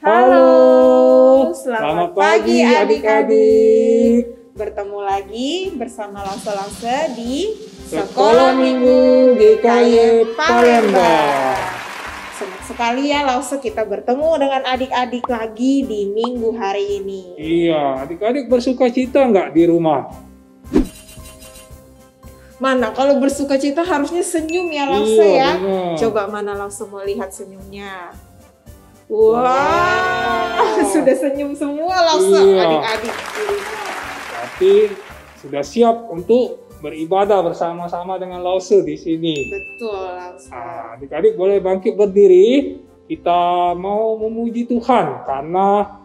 Halo, selamat pagi adik-adik. Bertemu lagi bersama Lause-Lause di Sekolah Minggu GKY Palembang. Senang sekali ya Lause, kita bertemu dengan adik-adik lagi di minggu hari ini. Iya, adik-adik bersuka cita nggak di rumah? Mana kalau bersuka cita harusnya senyum ya Lause ya. Benar. Coba mana Lause mau lihat senyumnya. Wow, sudah senyum semua Lause adik-adik. Berarti sudah siap untuk beribadah bersama-sama dengan Lause di sini. Betul Lause. Adik-adik boleh bangkit berdiri. Kita mau memuji Tuhan karena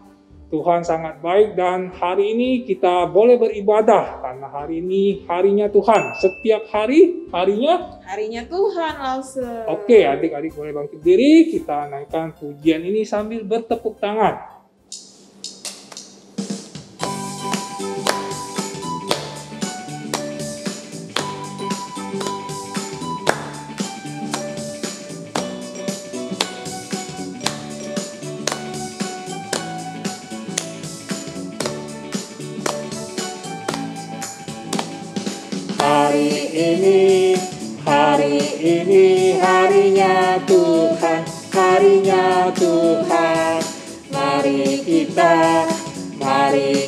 Tuhan sangat baik dan hari ini kita boleh beribadah karena hari ini harinya Tuhan. Setiap hari harinya Tuhan Lause. Oke, adik-adik boleh bangkit diri. Kita naikkan pujian ini sambil bertepuk tangan. Hari ini harinya Tuhan, harinya Tuhan. Mari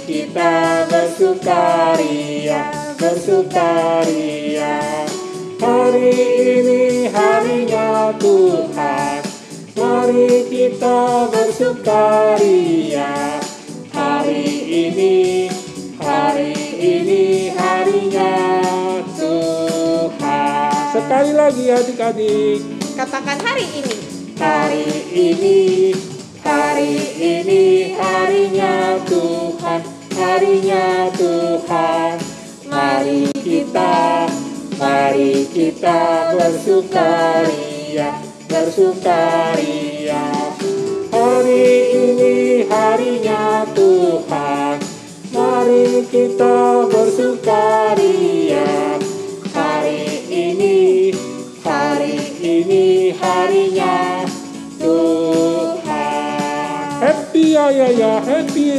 kita bersukaria, bersukaria. Hari ini harinya Tuhan, mari kita bersukaria. Hari ini harinya Tuhan. Sekali lagi adik-adik, Katakan hari ini. Hari ini harinya Tuhan, harinya Tuhan. Mari kita bersukaria, bersukaria. Hari ini harinya Tuhan, mari kita bersukaria. Hari ini harinya Tuhan. Happy ya, happy.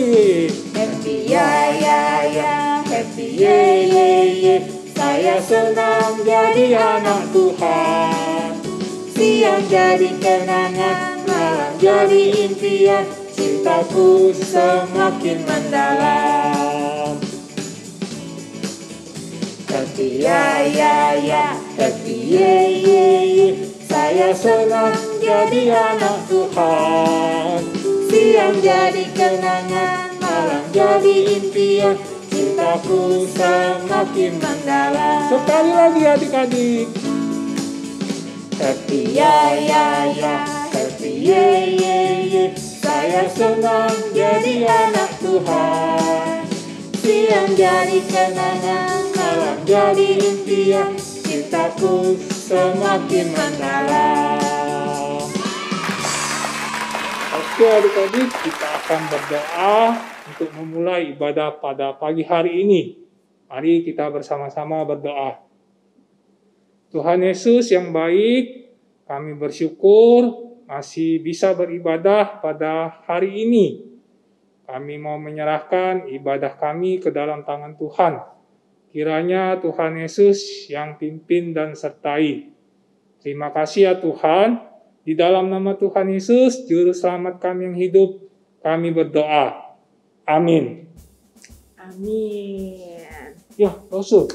Happy ya, happy Ye. Saya senang jadi anak Tuhan. Siang jadi kenangan, malam jadi impian. Cintaku semakin mendalam. Happy ya, happy ye. Saya senang jadi anak Tuhan. Siang jadi kenangan, malam jadi impian. Cintaku semakin mendalam. Sekali lagi adik-adik. Happy ya, happy ye. Saya senang jadi anak Tuhan. Siang jadi kenangan, malam jadi impian. Cintaku semakin mendalam. Oke adik-adik, kita akan berdoa untuk memulai ibadah pada pagi hari ini. Mari kita bersama-sama berdoa. Tuhan Yesus yang baik, kami bersyukur masih bisa beribadah pada hari ini. Kami mau menyerahkan ibadah kami ke dalam tangan Tuhan. Kiranya Tuhan Yesus yang pimpin dan sertai. Terima kasih ya Tuhan. Di dalam nama Tuhan Yesus, Juru Selamat kami yang hidup, kami berdoa. Amin. Amin. Ya, Lause.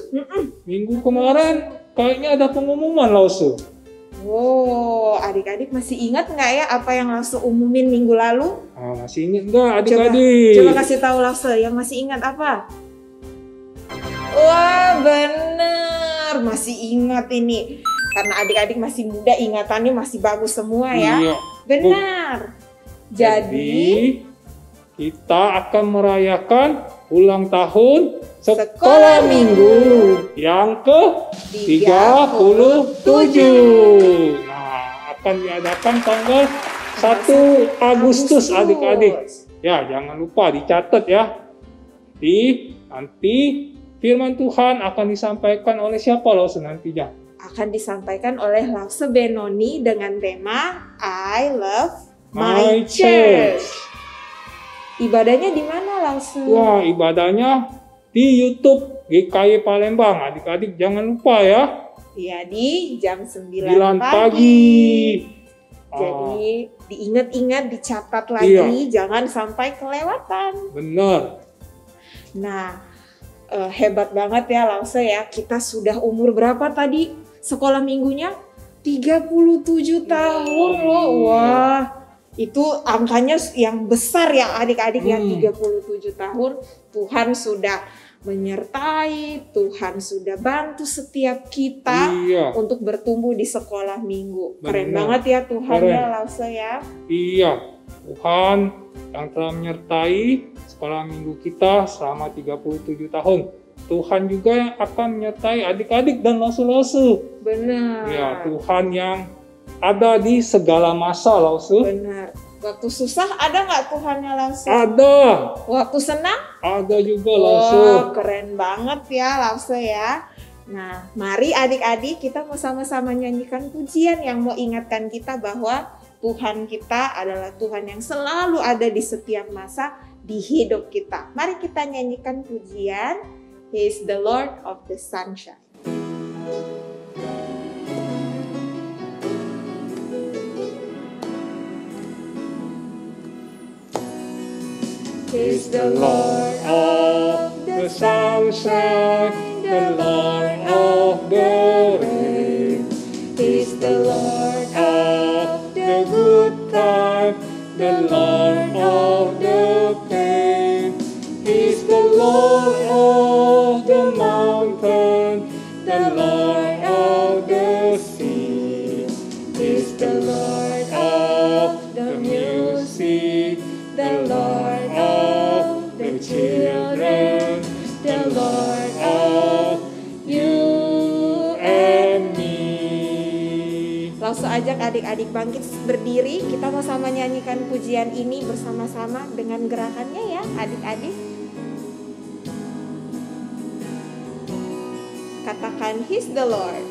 Minggu kemarin kayaknya ada pengumuman, Lause. Wow, adik-adik masih ingat nggak ya apa yang Lause umumin minggu lalu? Masih ingat nggak adik-adik? Coba kasih tahu Lause, yang masih ingat apa? Wah, bener, masih ingat ini. Karena adik-adik masih muda, ingatannya masih bagus semua ya. Iya. Benar. Jadi kita akan merayakan ulang tahun Sekolah Minggu yang ke-37. Nah, akan diadakan tanggal 1 Agustus adik-adik. Ya, jangan lupa dicatat ya. Nanti firman Tuhan akan disampaikan oleh siapa Lause nantinya? Akan disampaikan oleh Lause Benoni dengan tema I Love My Church. Ibadahnya di mana Lause? Wah, ibadahnya di YouTube GKI Palembang. Adik-adik jangan lupa ya. Iya, di jam 9 9 pagi. pagi. Jadi diingat-ingat, dicatat lagi, jangan sampai kelewatan. Benar. Nah, hebat banget ya Lause ya. Kita sudah umur berapa tadi sekolah minggunya? 37 tahun loh. Wah, itu angkanya yang besar ya adik-adik ya, 37 tahun. Tuhan sudah menyertai, Tuhan sudah bantu setiap kita untuk bertumbuh di sekolah minggu. Keren banget ya Tuhan ya Lause ya. Iya, Tuhan yang telah menyertai sekolah minggu kita selama 37 tahun. Tuhan juga yang akan menyertai adik-adik dan Lause-Lause. Benar. Ya, Tuhan yang ada di segala masa, Lause. Benar. Waktu susah ada nggak Tuhannya Lause? Ada. Waktu senang? Ada juga, Lause. Wah, keren banget ya Lause ya. Nah, mari adik-adik kita mau sama-sama nyanyikan pujian yang mau ingatkan kita bahwa Tuhan kita adalah Tuhan yang selalu ada di setiap masa di hidup kita. Mari kita nyanyikan pujian He is the Lord of the Sunshine. He's the Lord of the sunshine, the Lord of the rain. He's the Lord of the good time, the Lord of the pain. He's the Lord of the mountain, the Lord of the sea. He's the Lord of the music, the Lord of the children, the Lord of you and me. Langsung ajak adik-adik bangkit berdiri. Kita mau sama nyanyikan pujian ini bersama-sama dengan gerakannya ya adik-adik. Katakan He's the Lord.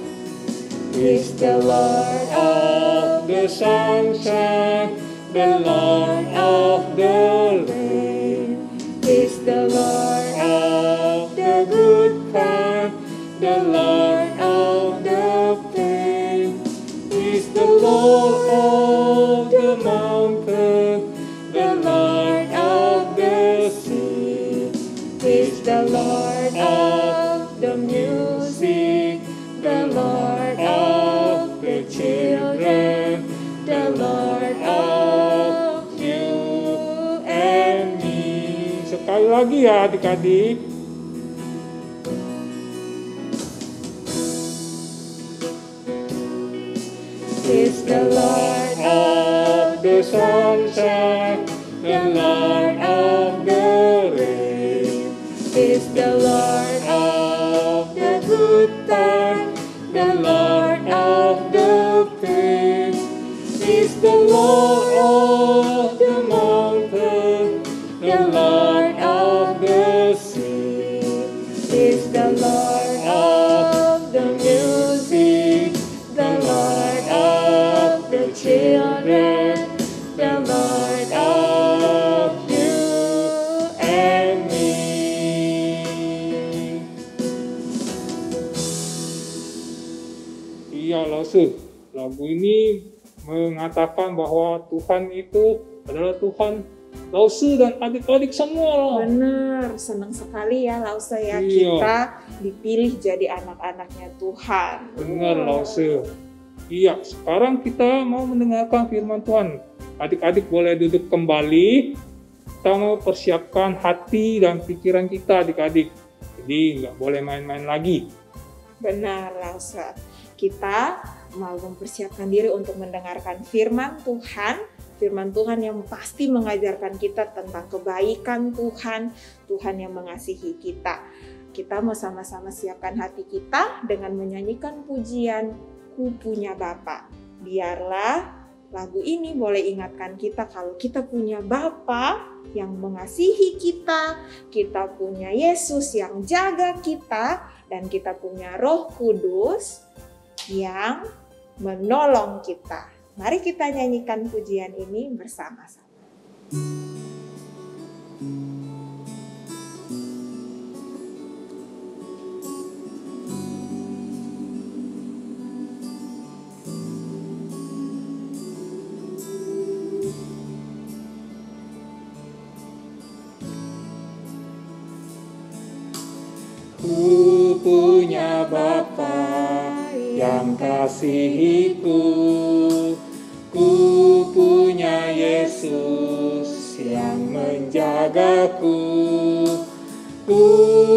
He's the Lord of the sunshine, the Lord of the rain. He's the Lord of the good time, the Lord of the pain. He's the Lord of the mountain, the Lord of the sea. He's the Lord of the music, the Lord of the children, the Lord of you and me. Sekali lagi ya adik-adik. He's the Lord of the sunshine, the Lord of the rain. He's the Lord of the good time, the Lord of the pain. He's the Lord of the mountain, the Lord of the sea. He's the Lord of the music, the Lord of the children, the Lord of you and me. Iya, Lause. Lagu ini mengatakan bahwa Tuhan itu adalah Tuhan Lause dan adik-adik semua. Benar, senang sekali ya Lause ya. Iya. Kita dipilih jadi anak-anaknya Tuhan. Benar, Lause. Iya, sekarang kita mau mendengarkan firman Tuhan. Adik-adik boleh duduk kembali. Kita mau persiapkan hati dan pikiran kita adik-adik. Jadi nggak boleh main-main lagi. Benar Lause. Kita mau mempersiapkan diri untuk mendengarkan firman Tuhan. Firman Tuhan yang pasti mengajarkan kita tentang kebaikan Tuhan. Tuhan yang mengasihi kita. Kita mau sama-sama siapkan hati kita dengan menyanyikan pujian Ku Punya Bapa. Biarlah lagu ini boleh ingatkan kita kalau kita punya Bapa yang mengasihi kita, kita punya Yesus yang jaga kita, dan kita punya Roh Kudus yang menolong kita. Mari kita nyanyikan pujian ini bersama-sama. yang kasihiku. Ku punya Yesus yang menjagaku. Ku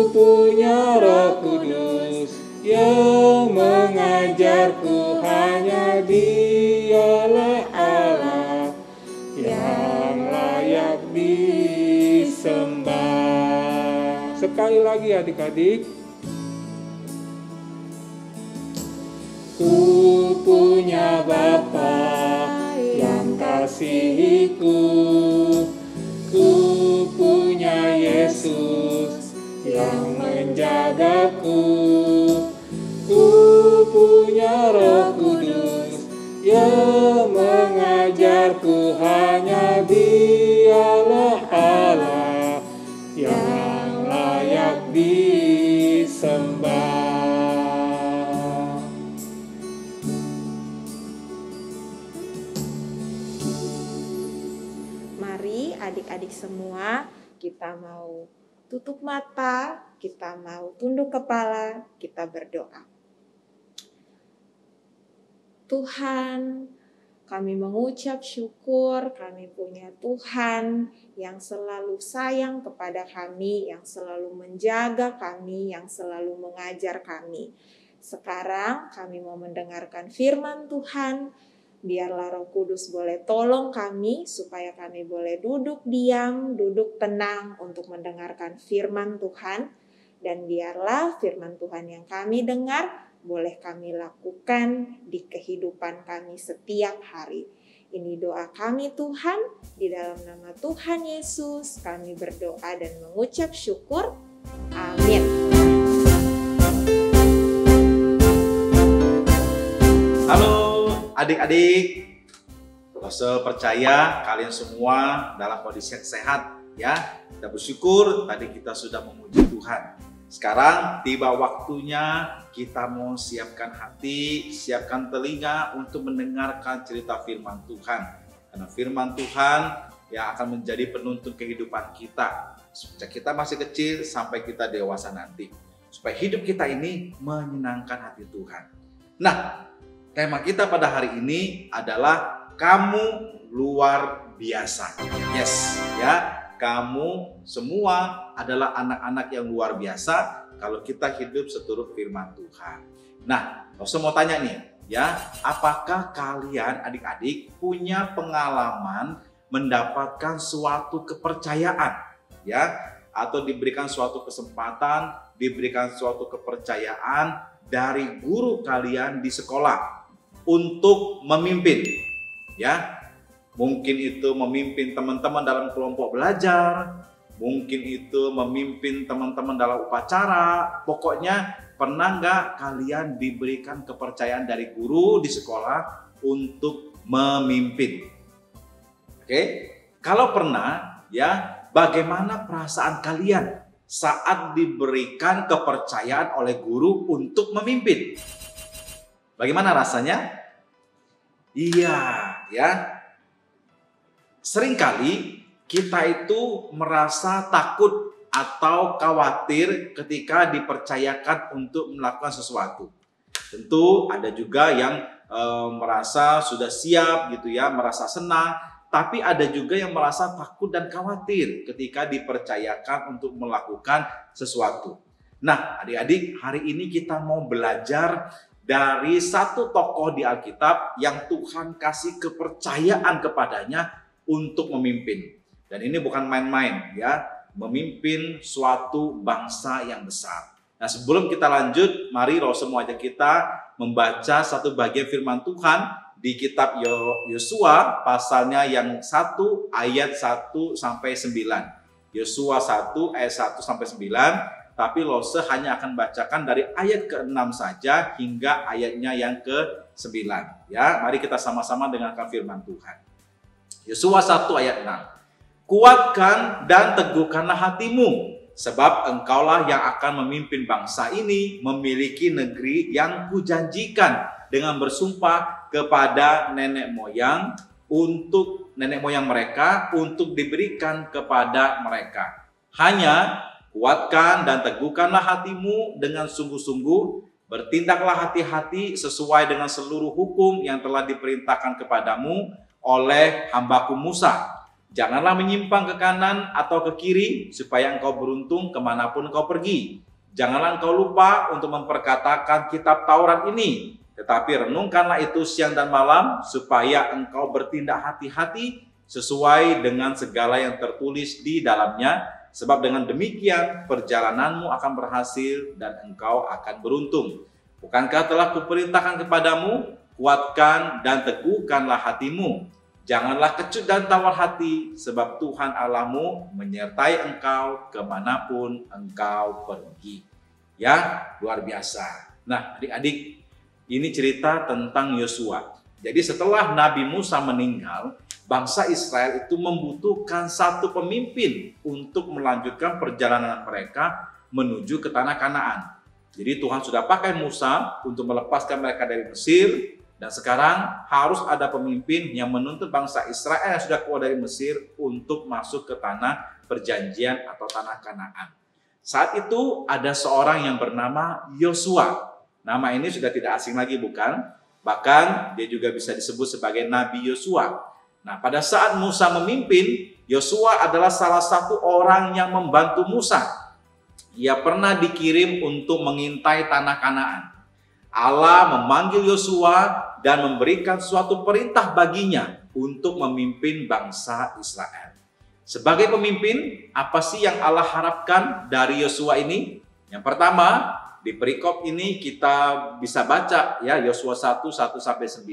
punya Roh Kudus yang mengajarku. Hanya Dialah Allah yang layak disembah. Sekali lagi adik-adik. Ku punya Bapa yang kasihiku. Ku punya Yesus yang menjagaku. Ku punya Roh Kudus yang mengajarku. Hanya Dialah Allah yang layak disembah. Mari adik-adik semua, kita mau tutup mata, kita mau tunduk kepala, kita berdoa. Tuhan, kami mengucap syukur, kami punya Tuhan yang selalu sayang kepada kami, yang selalu menjaga kami, yang selalu mengajar kami. Sekarang kami mau mendengarkan firman Tuhan. Biarlah Roh Kudus boleh tolong kami supaya kami boleh duduk diam, duduk tenang untuk mendengarkan firman Tuhan. Dan biarlah firman Tuhan yang kami dengar boleh kami lakukan di kehidupan kami setiap hari. Ini doa kami Tuhan, di dalam nama Tuhan Yesus kami berdoa dan mengucap syukur. Amin. Halo adik-adik, Rose percaya kalian semua dalam kondisi yang sehat ya. Kita bersyukur tadi kita sudah memuji Tuhan. Sekarang tiba waktunya kita mau siapkan hati, siapkan telinga untuk mendengarkan cerita firman Tuhan. Karena firman Tuhan yang akan menjadi penuntun kehidupan kita. Sejak kita masih kecil sampai kita dewasa nanti. Supaya hidup kita ini menyenangkan hati Tuhan. Nah, tema kita pada hari ini adalah kamu luar biasa. Yes, ya. Kamu semua adalah anak-anak yang luar biasa kalau kita hidup seturut firman Tuhan. Nah, Rose mau tanya nih, ya, apakah kalian adik-adik punya pengalaman mendapatkan suatu kepercayaan, ya, atau diberikan suatu kesempatan, diberikan suatu kepercayaan dari guru kalian di sekolah untuk memimpin, ya? Mungkin itu memimpin teman-teman dalam kelompok belajar, mungkin itu memimpin teman-teman dalam upacara. Pokoknya pernah nggak kalian diberikan kepercayaan dari guru di sekolah untuk memimpin? Oke, kalau pernah, ya, bagaimana perasaan kalian saat diberikan kepercayaan oleh guru untuk memimpin? Bagaimana rasanya? Iya, ya. Seringkali kita itu merasa takut atau khawatir ketika dipercayakan untuk melakukan sesuatu. Tentu ada juga yang merasa sudah siap gitu ya, merasa senang. Tapi ada juga yang merasa takut dan khawatir ketika dipercayakan untuk melakukan sesuatu. Nah, adik-adik, hari ini kita mau belajar dari satu tokoh di Alkitab yang Tuhan kasih kepercayaan kepadanya untuk memimpin. Dan ini bukan main-main ya, memimpin suatu bangsa yang besar. Nah, sebelum kita lanjut, mari Rose mau ajak kita membaca satu bagian firman Tuhan di kitab Yosua pasalnya yang 1 ayat 1 sampai 9. Yosua 1 ayat 1 sampai 9, tapi Rose hanya akan bacakan dari ayat ke-6 saja hingga ayatnya yang ke-9. Ya, mari kita sama-sama dengarkan firman Tuhan. Yosua 1 ayat 6. Kuatkan dan teguhkanlah hatimu, sebab engkaulah yang akan memimpin bangsa ini memiliki negeri yang kujanjikan dengan bersumpah kepada nenek moyang mereka untuk diberikan kepada mereka. Hanya kuatkan dan teguhkanlah hatimu dengan sungguh-sungguh, Bertindaklah hati-hati sesuai dengan seluruh hukum yang telah diperintahkan kepadamu oleh hambaku Musa. Janganlah menyimpang ke kanan atau ke kiri, supaya engkau beruntung kemanapun engkau pergi. Janganlah engkau lupa untuk memperkatakan kitab Taurat ini, tetapi renungkanlah itu siang dan malam, supaya engkau bertindak hati-hati sesuai dengan segala yang tertulis di dalamnya. Sebab dengan demikian perjalananmu akan berhasil dan engkau akan beruntung. Bukankah telah kuperintahkan kepadamu, kuatkan dan teguhkanlah hatimu. Janganlah kecut dan tawar hati, sebab Tuhan Allahmu menyertai engkau kemanapun engkau pergi. Ya, luar biasa. Nah, adik-adik, ini cerita tentang Yosua. Jadi setelah Nabi Musa meninggal, bangsa Israel itu membutuhkan satu pemimpin untuk melanjutkan perjalanan mereka menuju ke tanah Kanaan. Jadi Tuhan sudah pakai Musa untuk melepaskan mereka dari Mesir, dan sekarang harus ada pemimpin yang menuntut bangsa Israel yang sudah keluar dari Mesir untuk masuk ke tanah perjanjian atau tanah Kanaan. Saat itu ada seorang yang bernama Yosua. Nama ini sudah tidak asing lagi, bukan? Bahkan dia juga bisa disebut sebagai Nabi Yosua. Nah, pada saat Musa memimpin, Yosua adalah salah satu orang yang membantu Musa. Ia pernah dikirim untuk mengintai tanah Kanaan. Allah memanggil Yosua dan memberikan suatu perintah baginya untuk memimpin bangsa Israel. Sebagai pemimpin, apa sih yang Allah harapkan dari Yosua ini? Yang pertama, di perikop ini kita bisa baca ya Yosua 1:1-9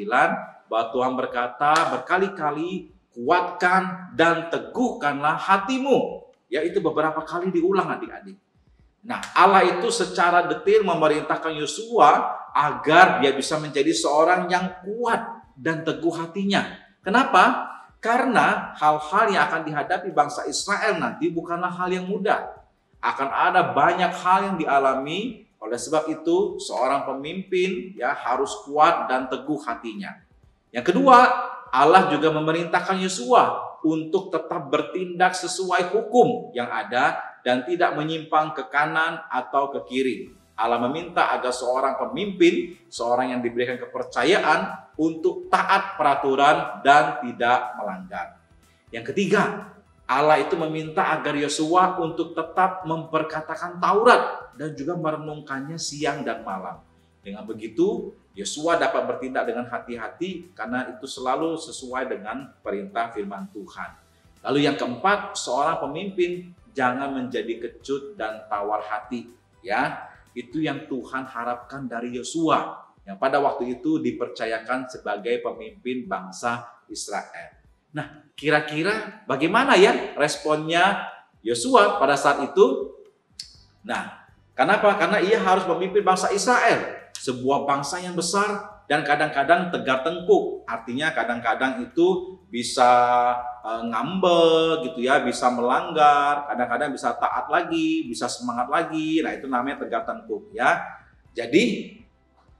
bahwa Tuhan berkata berkali-kali, kuatkan dan teguhkanlah hatimu. Ya, itu beberapa kali diulang adik-adik. Nah, Allah itu secara detail memerintahkan Yosua agar dia bisa menjadi seorang yang kuat dan teguh hatinya. Kenapa? Karena hal-hal yang akan dihadapi bangsa Israel nanti bukanlah hal yang mudah. Akan ada banyak hal yang dialami. Oleh sebab itu, seorang pemimpin ya harus kuat dan teguh hatinya. Yang kedua, Allah juga memerintahkan Yosua untuk tetap bertindak sesuai hukum yang ada dan tidak menyimpang ke kanan atau ke kiri. Allah meminta agar seorang pemimpin, seorang yang diberikan kepercayaan untuk taat peraturan dan tidak melanggar. Yang ketiga, Allah itu meminta agar Yosua untuk tetap memperkatakan Taurat dan juga merenungkannya siang dan malam. Dengan begitu, Yosua dapat bertindak dengan hati-hati karena itu selalu sesuai dengan perintah firman Tuhan. Lalu yang keempat, seorang pemimpin jangan menjadi kecut dan tawar hati. Ya, itu yang Tuhan harapkan dari Yosua yang pada waktu itu dipercayakan sebagai pemimpin bangsa Israel. Nah, kira-kira bagaimana ya responnya Yosua pada saat itu? Nah, kenapa? Karena ia harus memimpin bangsa Israel. Sebuah bangsa yang besar dan kadang-kadang tegar tengkuk. Artinya kadang-kadang itu bisa ngambek gitu ya, bisa melanggar, kadang-kadang bisa taat lagi, bisa semangat lagi. Nah, itu namanya tegar tengkuk ya. Jadi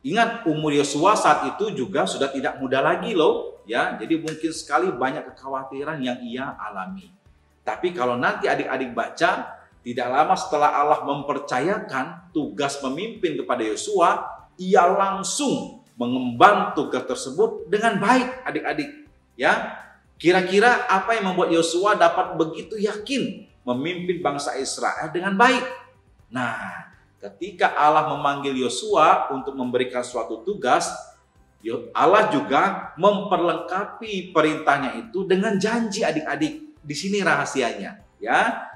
ingat, umur Yosua saat itu juga sudah tidak muda lagi loh ya. Jadi mungkin sekali banyak kekhawatiran yang ia alami. Tapi kalau nanti adik-adik baca, tidak lama setelah Allah mempercayakan tugas memimpin kepada Yosua, ia langsung mengemban tugas tersebut dengan baik adik-adik. Ya, kira-kira apa yang membuat Yosua dapat begitu yakin memimpin bangsa Israel dengan baik? Nah, ketika Allah memanggil Yosua untuk memberikan suatu tugas, Allah juga memperlengkapi perintahnya itu dengan janji adik-adik. Di sini rahasianya, ya.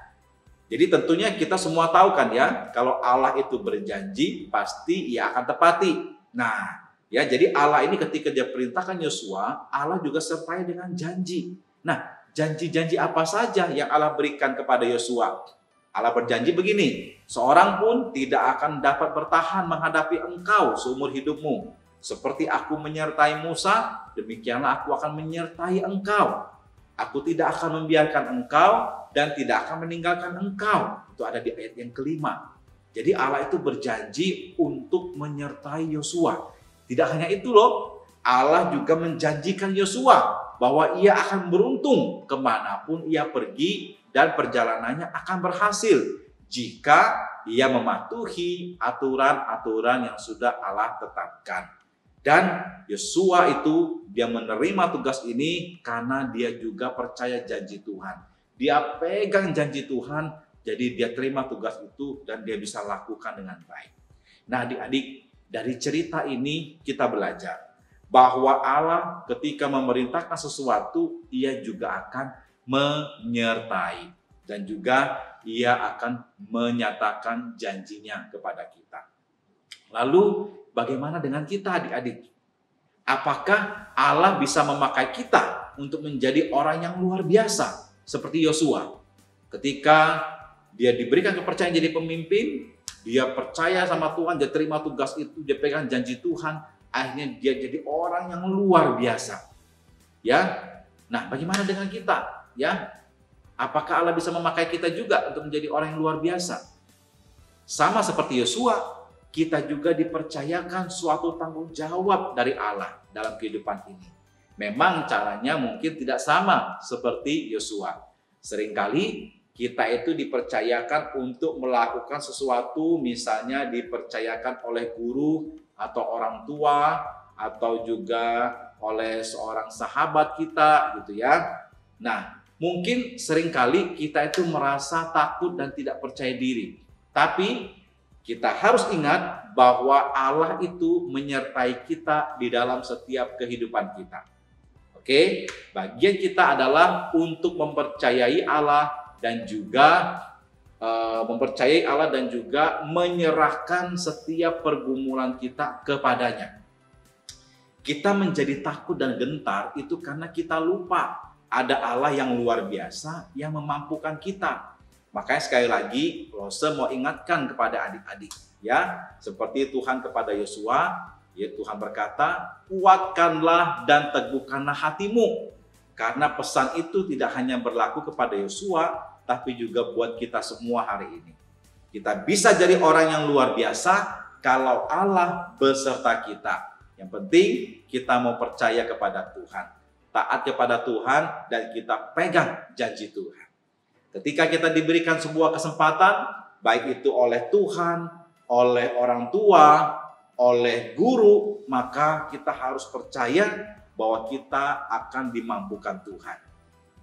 Jadi tentunya kita semua tahu kan ya, kalau Allah itu berjanji pasti ia akan tepati. Nah, ya jadi Allah ini ketika dia perintahkan Yosua, Allah juga sertai dengan janji. Nah, janji-janji apa saja yang Allah berikan kepada Yosua? Allah berjanji begini, seorang pun tidak akan dapat bertahan menghadapi engkau seumur hidupmu. Seperti aku menyertai Musa, demikianlah aku akan menyertai engkau. Aku tidak akan membiarkan engkau dan tidak akan meninggalkan engkau. Itu ada di ayat yang kelima. Jadi Allah itu berjanji untuk menyertai Yosua. Tidak hanya itu loh, Allah juga menjanjikan Yosua bahwa ia akan beruntung kemanapun ia pergi dan perjalanannya akan berhasil. jika ia mematuhi aturan-aturan yang sudah Allah tetapkan. Dan Yosua itu dia menerima tugas ini karena dia juga percaya janji Tuhan. Dia pegang janji Tuhan, jadi dia terima tugas itu dan dia bisa lakukan dengan baik. Nah adik-adik, dari cerita ini kita belajar bahwa Allah ketika memerintahkan sesuatu, ia juga akan menyertai. Dan juga ia akan menyatakan janjinya kepada kita. Lalu bagaimana dengan kita adik-adik? Apakah Allah bisa memakai kita untuk menjadi orang yang luar biasa seperti Yosua? Ketika dia diberikan kepercayaan jadi pemimpin, dia percaya sama Tuhan, dia terima tugas itu, dia pegang janji Tuhan, akhirnya dia jadi orang yang luar biasa. Ya. Nah, bagaimana dengan kita? Ya. Apakah Allah bisa memakai kita juga untuk menjadi orang yang luar biasa? Sama seperti Yosua, kita juga dipercayakan suatu tanggung jawab dari Allah dalam kehidupan ini. Memang caranya mungkin tidak sama seperti Yosua. Seringkali kita itu dipercayakan untuk melakukan sesuatu, misalnya dipercayakan oleh guru atau orang tua atau juga oleh seorang sahabat kita gitu ya. Nah, mungkin seringkali kita itu merasa takut dan tidak percaya diri. Tapi kita harus ingat bahwa Allah itu menyertai kita di dalam setiap kehidupan kita. Oke, bagian kita adalah untuk mempercayai Allah dan juga menyerahkan setiap pergumulan kita kepadanya. Kita menjadi takut dan gentar itu karena kita lupa ada Allah yang luar biasa yang memampukan kita. Makanya sekali lagi, Lose mau ingatkan kepada adik-adik, ya, seperti Tuhan kepada Yosua, ya Tuhan berkata, kuatkanlah dan teguhkanlah hatimu, karena pesan itu tidak hanya berlaku kepada Yosua, tapi juga buat kita semua hari ini. Kita bisa jadi orang yang luar biasa kalau Allah beserta kita. Yang penting kita mau percaya kepada Tuhan, taat kepada Tuhan, dan kita pegang janji Tuhan. Ketika kita diberikan sebuah kesempatan, baik itu oleh Tuhan, oleh orang tua, oleh guru, maka kita harus percaya bahwa kita akan dimampukan Tuhan.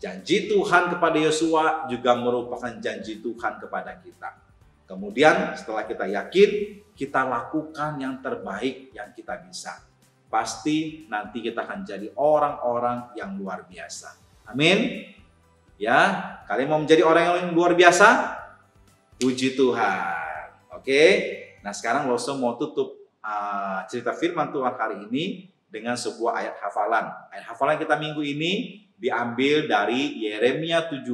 Janji Tuhan kepada Yosua juga merupakan janji Tuhan kepada kita. Kemudian setelah kita yakin, kita lakukan yang terbaik yang kita bisa. Pasti nanti kita akan jadi orang-orang yang luar biasa. Amin. Ya, kalian mau menjadi orang yang luar biasa? Puji Tuhan. Oke. Nah, sekarang Lose mau tutup cerita firman Tuhan hari ini dengan sebuah ayat hafalan. Ayat hafalan kita minggu ini diambil dari Yeremia 17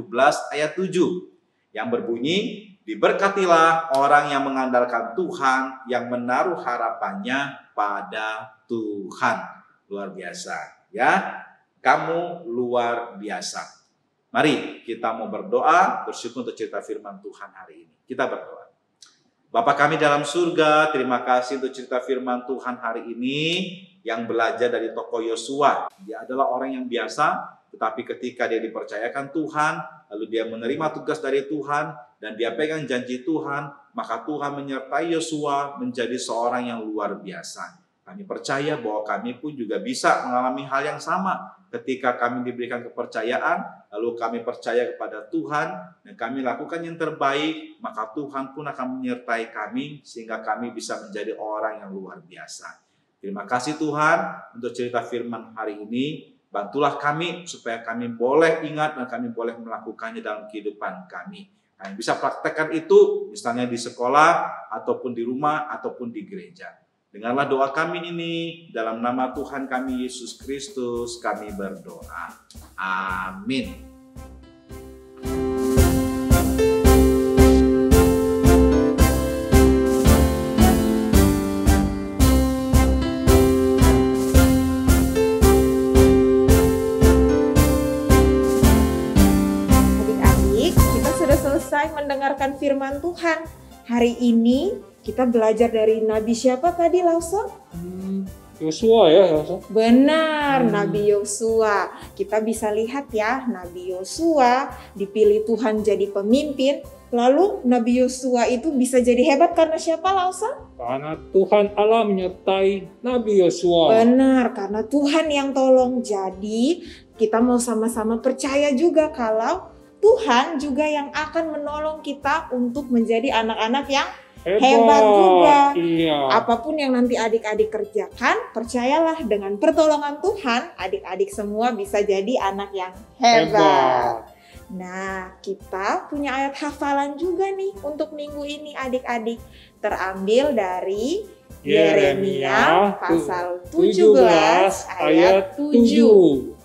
ayat 7 yang berbunyi, diberkatilah orang yang mengandalkan Tuhan, yang menaruh harapannya pada Tuhan. Luar biasa, ya. Kamu luar biasa. Mari kita mau berdoa, bersyukur untuk cerita firman Tuhan hari ini. Kita berdoa. Bapa kami dalam surga, terima kasih untuk cerita firman Tuhan hari ini yang belajar dari tokoh Yosua. Dia adalah orang yang biasa, tetapi ketika dia dipercayakan Tuhan, lalu dia menerima tugas dari Tuhan, dan dia pegang janji Tuhan, maka Tuhan menyertai Yosua menjadi seorang yang luar biasa. Kami percaya bahwa kami pun juga bisa mengalami hal yang sama ketika kami diberikan kepercayaan, lalu kami percaya kepada Tuhan, dan kami lakukan yang terbaik, maka Tuhan pun akan menyertai kami sehingga kami bisa menjadi orang yang luar biasa. Terima kasih Tuhan untuk cerita firman hari ini. Bantulah kami supaya kami boleh ingat dan kami boleh melakukannya dalam kehidupan kami. Kami bisa praktekkan itu misalnya di sekolah, ataupun di rumah, ataupun di gereja. Dengarlah doa kami ini, dalam nama Tuhan kami Yesus Kristus kami berdoa. Amin. Adik-adik, kita sudah selesai mendengarkan firman Tuhan. Hari ini kita belajar dari Nabi siapa tadi, Lause? Yosua ya. Benar, Nabi Yosua. Kita bisa lihat ya, Nabi Yosua dipilih Tuhan jadi pemimpin. Lalu Nabi Yosua itu bisa jadi hebat karena siapa, Lausa? Karena Tuhan Allah menyertai Nabi Yosua. Benar, karena Tuhan yang tolong. Jadi kita mau sama-sama percaya juga kalau Tuhan juga yang akan menolong kita untuk menjadi anak-anak yang hebat juga. Iya. Apapun yang nanti adik-adik kerjakan, percayalah dengan pertolongan Tuhan, adik-adik semua bisa jadi anak yang hebat. Nah, kita punya ayat hafalan juga nih untuk minggu ini adik-adik. Terambil dari Yeremia pasal 17 ayat 7.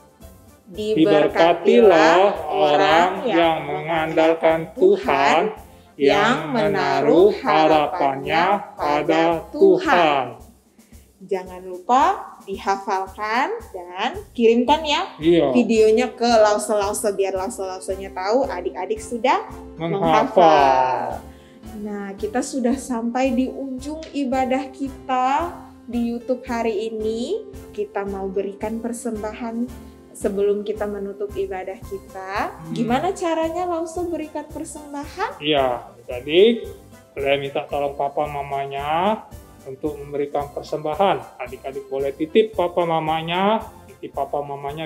Diberkatilah orang yang mengandalkan Tuhan, yang menaruh harapannya pada Tuhan. Jangan lupa dihafalkan dan kirimkan ya videonya ke Lause-Lause biar Lause-Lausenya tahu adik-adik sudah menghafal. Nah, kita sudah sampai di ujung ibadah kita di YouTube hari ini. Kita mau berikan persembahan sebelum kita menutup ibadah kita. Gimana caranya Lause berikan persembahan? Iya, adik boleh minta tolong papa mamanya untuk memberikan persembahan. Adik-adik boleh titip papa mamanya,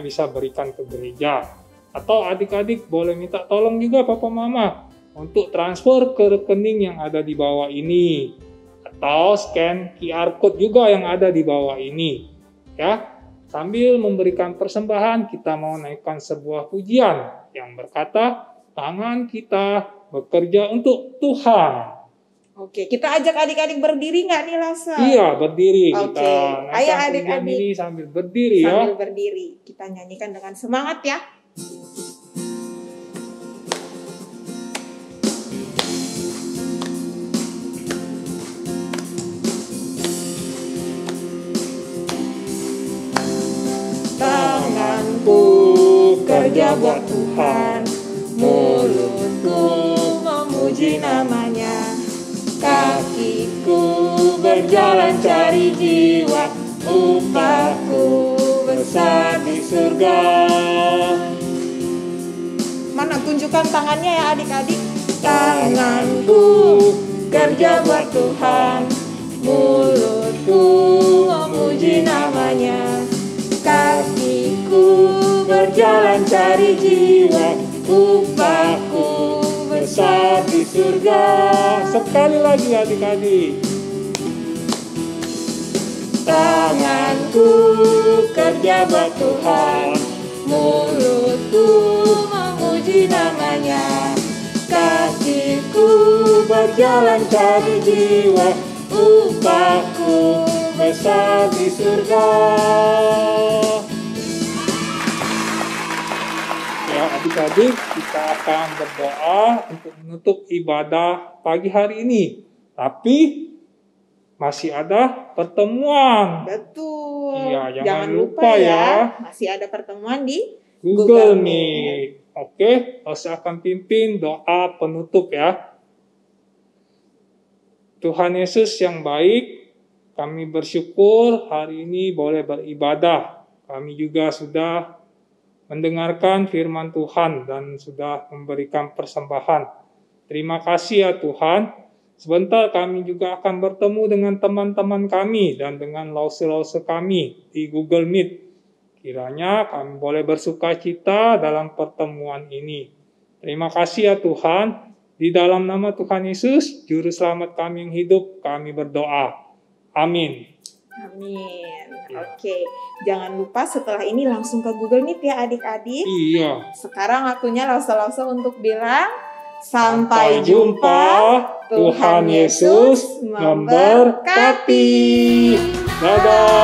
bisa berikan ke gereja. Atau adik-adik boleh minta tolong juga papa mama untuk transfer ke rekening yang ada di bawah ini. Atau scan QR code juga yang ada di bawah ini. Ya. Sambil memberikan persembahan, kita mau naikkan sebuah pujian yang berkata, tangan kita bekerja untuk Tuhan. Oke, kita ajak adik-adik berdiri nggak nih, Lause? Iya, berdiri. Oke, Kita ayo adik-adik ini sambil berdiri ya. Sambil berdiri, kita nyanyikan dengan semangat ya. Tanganku kerja buat Tuhan, mulutku memuji namanya, kakiku berjalan cari jiwa, upahku besar di surga. Mana tunjukkan tangannya ya adik-adik. Tanganku kerja buat Tuhan, mulutku memuji namanya, kakiku berjalan cari jiwa, upahku besar di surga. Sekali lagi adik-adik. Tanganku kerja buat Tuhan, mulutku memuji namanya, kakiku berjalan cari jiwa, upahku besar di surga. Ya adik-adik, kita akan berdoa untuk menutup ibadah pagi hari ini. Tapi masih ada pertemuan. Betul. Iya, jangan lupa ya. Masih ada pertemuan di Google Meet. Oke, saya akan pimpin doa penutup ya. Tuhan Yesus yang baik, kami bersyukur hari ini boleh beribadah. Kami juga sudah mendengarkan firman Tuhan dan sudah memberikan persembahan. Terima kasih ya Tuhan. Sebentar kami juga akan bertemu dengan teman-teman kami dan dengan lause-lause kami di Google Meet. Kiranya kami boleh bersukacita dalam pertemuan ini. Terima kasih ya Tuhan. Di dalam nama Tuhan Yesus, Juru Selamat kami yang hidup, kami berdoa. Amin. Amin. Oke, jangan lupa setelah ini langsung ke Google Meet ya adik-adik. Iya. Sekarang waktunya lause-lause untuk bilang sampai jumpa. Tuhan Yesus memberkati. Dadah.